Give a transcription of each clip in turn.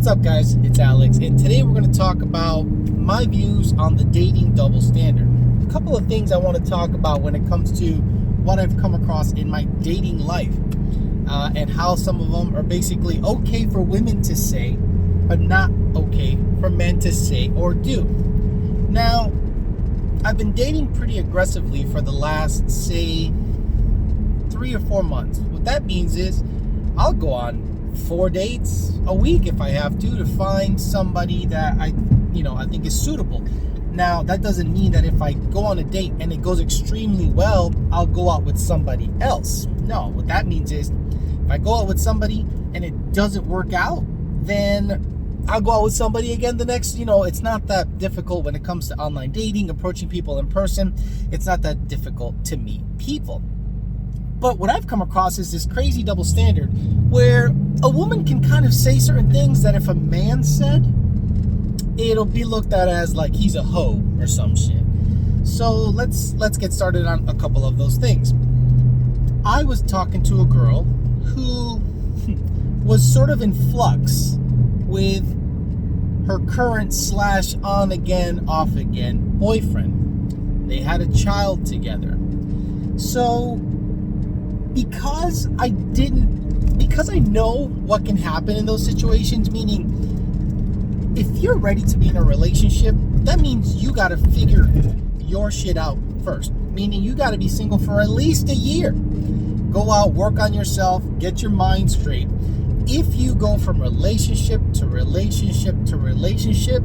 What's up, guys? It's Alex, and today we're going to talk about my views on the dating double standard. A couple of things I want to talk about when it comes to what I've come across in my dating life, and how some of them are basically okay for women to say, but not okay for men to say or do. Now, I've been dating pretty aggressively for the last, say, 3 or 4 months. What that means is I'll go on 4 dates a week if I have to find somebody that I think is suitable. Now, that doesn't mean that if I go on a date and it goes extremely well, I'll go out with somebody else. No, what that means is if I go out with somebody and it doesn't work out, then I'll go out with somebody again the next, it's not that difficult when it comes to online dating, approaching people in person. It's not that difficult to meet people. But what I've come across is this crazy double standard where a woman can kind of say certain things that if a man said, it'll be looked at as like he's a hoe or some shit. So let's get started on a couple of those things. I was talking to a girl who was sort of in flux with her current / on again, off again boyfriend. They had a child together. So because I know what can happen in those situations, meaning if you're ready to be in a relationship, that means you got to figure your shit out first. Meaning you got to be single for at least a year. Go out, work on yourself, get your mind straight. If you go from relationship to relationship to relationship,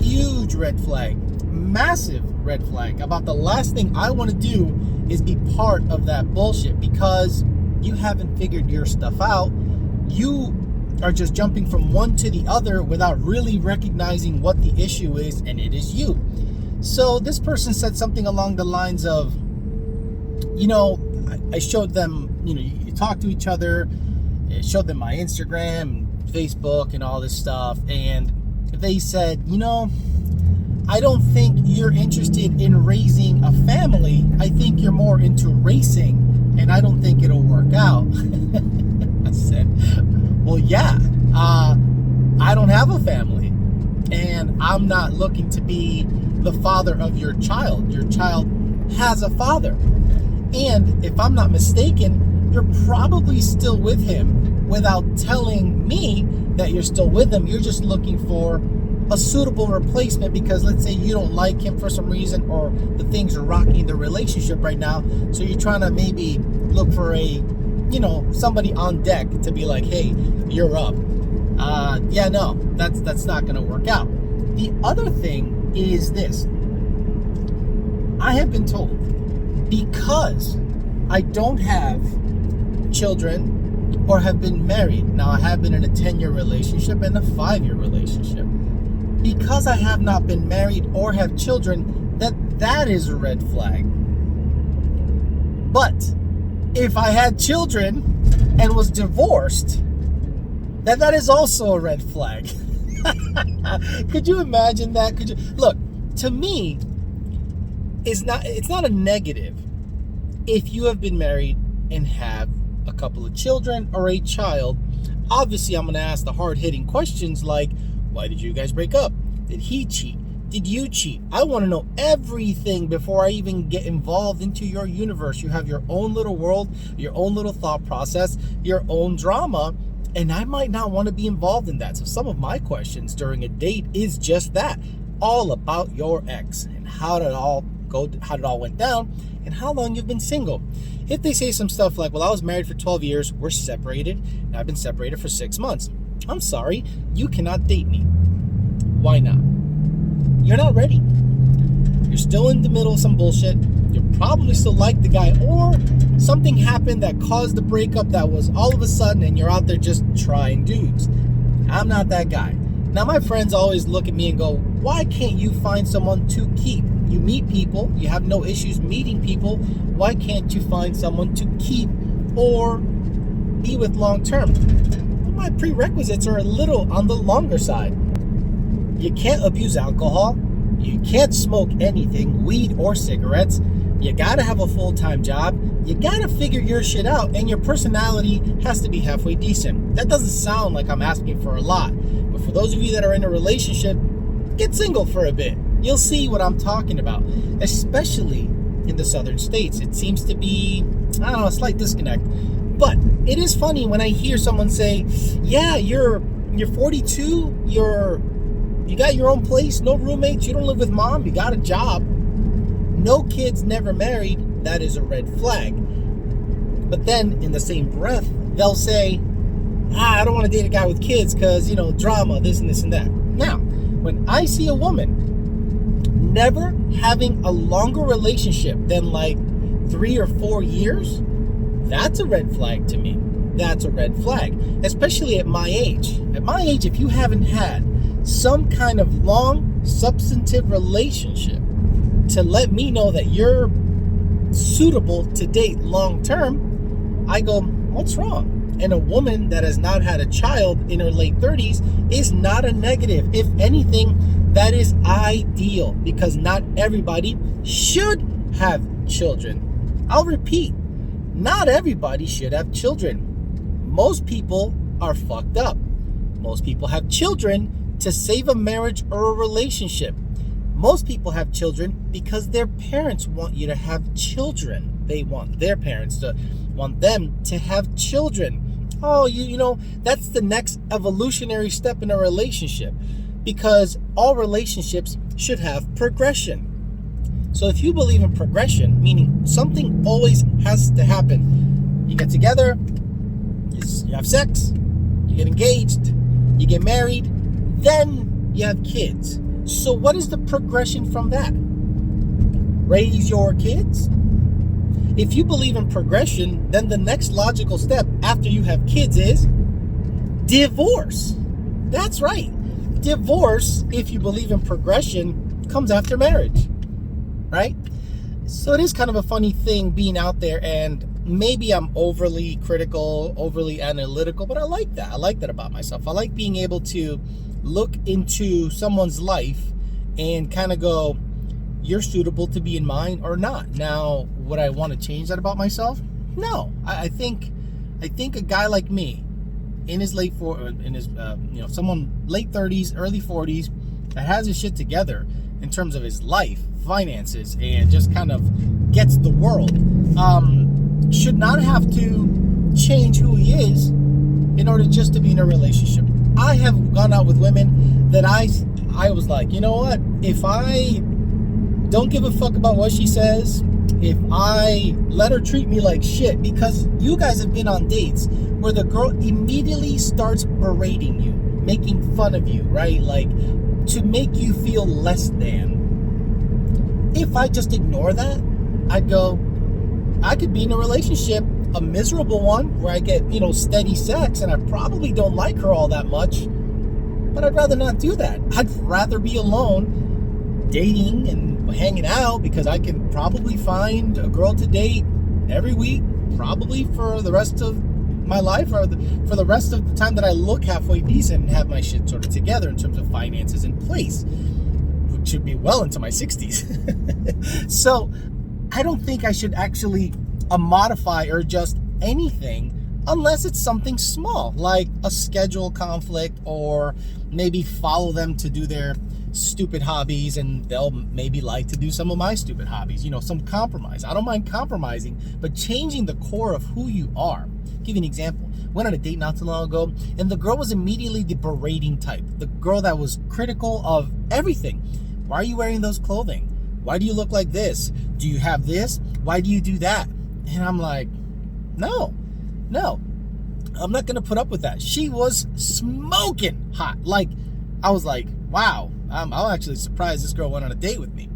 huge red flag, massive red flag. About the last thing I want to do is be part of that bullshit, because you haven't figured your stuff out. You are just jumping from one to the other without really recognizing what the issue is, and it is you. So this person said something along the lines of, I showed them, you talk to each other, I showed them my Instagram, Facebook, and all this stuff, and they said, I don't think you're interested in raising a family. I think you're more into racing, and I don't think it'll work out. I said, well, yeah, I don't have a family, and I'm not looking to be the father of your child. Your child has a father. And if I'm not mistaken, you're probably still with him without telling me that you're still with him. You're just looking for a suitable replacement because let's say you don't like him for some reason, or the things are rocking the relationship right now. So you're trying to maybe look for somebody on deck to be like, hey, you're up. No, that's not going to work out. The other thing is this. I have been told, because I don't have children or have been married. Now, I have been in a 10-year relationship and a 5-year relationship. Because I have not been married or have children, that is a red flag. But if I had children and was divorced, that is also a red flag. Could you imagine that? Look, to me, it's not a negative if you have been married and have a couple of children or a child. Obviously, I'm going to ask the hard-hitting questions like, why did you guys break up? Did he cheat? Did you cheat? I want to know everything before I even get involved into your universe. You have your own little world, your own little thought process, your own drama, and I might not want to be involved in that. So some of my questions during a date is just that, all about your ex and how did it all went down, and how long you've been single. If they say some stuff like, well, I was married for 12 years, we're separated, and I've been separated for 6 months. I'm sorry, you cannot date me. Why not? You're not ready. You're still in the middle of some bullshit. You probably still like the guy, or something happened that caused the breakup that was all of a sudden, and you're out there just trying dudes. I'm not that guy. Now, my friends always look at me and go, why can't you find someone to keep? You meet people, you have no issues meeting people. Why can't you find someone to keep or be with long term? Well, my prerequisites are a little on the longer side. You can't abuse alcohol. You can't smoke anything, weed or cigarettes. You gotta have a full-time job. You gotta figure your shit out, and your personality has to be halfway decent. That doesn't sound like I'm asking for a lot, but for those of you that are in a relationship, get single for a bit. You'll see what I'm talking about, especially in the southern states. It seems to be, I don't know, a slight disconnect. But it is funny when I hear someone say, yeah, you're 42, you got your own place, no roommates, you don't live with mom, you got a job, no kids, never married. That is a red flag. But then in the same breath, they'll say, I don't want to date a guy with kids because, drama, this and this and that. Now, when I see a woman never having a longer relationship than like 3 or 4 years, that's a red flag to me. That's a red flag, especially at my age. At my age, if you haven't had some kind of long, substantive relationship to let me know that you're suitable to date long term, I go, what's wrong? And a woman that has not had a child in her late 30s is not a negative. If anything, that is ideal, because not everybody should have children. I'll repeat, not everybody should have children. Most people are fucked up. Most people have children to save a marriage or a relationship. Most people have children because their parents want you to have children. They want their parents to want them to have children. Oh, that's the next evolutionary step in a relationship, because all relationships should have progression. So if you believe in progression, meaning something always has to happen, you get together, you have sex, you get engaged, you get married, then you have kids. So what is the progression from that? Raise your kids? If you believe in progression, then the next logical step after you have kids is divorce. That's right. Divorce, if you believe in progression, comes after marriage, right? So it is kind of a funny thing being out there, and maybe I'm overly critical, overly analytical, but I like that. I like that about myself. I like being able to look into someone's life and kind of go, you're suitable to be in mine or not. Now, would I want to change that about myself? No. I think a guy like me, in his someone late 30s, early 40s, that has his shit together in terms of his life, finances, and just kind of gets the world, should not have to change who he is in order just to be in a relationship. I have gone out with women that I was like, you know what? If I don't give a fuck about what she says, if I let her treat me like shit, because you guys have been on dates where the girl immediately starts berating you, making fun of you, right? Like, to make you feel less than. If I just ignore that, I'd go, I could be in a relationship, a miserable one, where I get, steady sex, and I probably don't like her all that much, but I'd rather not do that. I'd rather be alone, dating and hanging out, because I can probably find a girl to date every week, probably for the rest of my life, or for the rest of the time that I look halfway decent and have my shit sort of together in terms of finances in place, which should be well into my 60s. So I don't think I should actually modify or adjust anything unless it's something small, like a schedule conflict, or maybe follow them to do their stupid hobbies and they'll maybe like to do some of my stupid hobbies, some compromise. I don't mind compromising, but changing the core of who you are. I'll give you an example. Went on a date not too long ago, and the girl was immediately the berating type, the girl that was critical of everything. Why are you wearing those clothing? Why do you look like this? Do you have this? Why do you do that? And I'm like, no, I'm not gonna put up with that. She was smoking hot. Like, I was like, wow, I'm actually surprised this girl went on a date with me.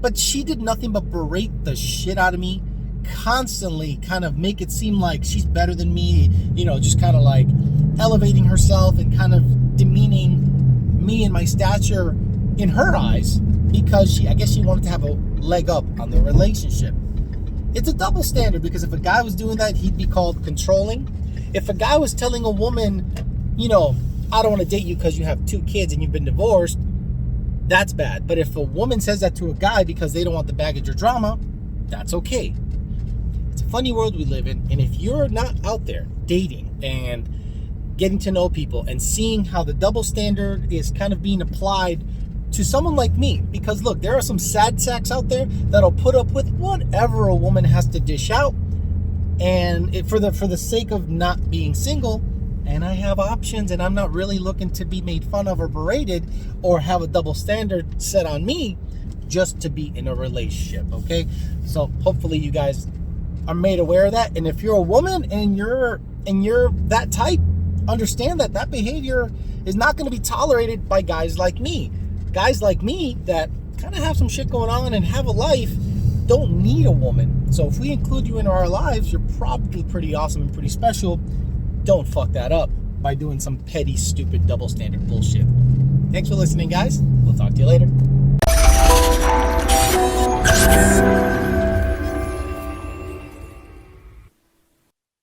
But she did nothing but berate the shit out of me, constantly kind of make it seem like she's better than me, just kind of like elevating herself and kind of demeaning me and my stature in her eyes, because I guess she wanted to have a leg up on the relationship. It's a double standard, because if a guy was doing that, he'd be called controlling. If a guy was telling a woman, I don't want to date you because you have 2 kids and you've been divorced, that's bad. But if a woman says that to a guy because they don't want the baggage or drama, that's okay. It's a funny world we live in, and if you're not out there dating and getting to know people and seeing how the double standard is kind of being applied to someone like me. Because look, there are some sad sacks out there that'll put up with whatever a woman has to dish out, and for the sake of not being single. And I have options, and I'm not really looking to be made fun of or berated or have a double standard set on me just to be in a relationship, okay? So hopefully you guys are made aware of that. And if you're a woman and you're that type, understand that that behavior is not going to be tolerated by guys like me. Guys like me that kind of have some shit going on and have a life don't need a woman. So if we include you into our lives, you're probably pretty awesome and pretty special. Don't fuck that up by doing some petty, stupid, double standard bullshit. Thanks for listening, guys. We'll talk to you later.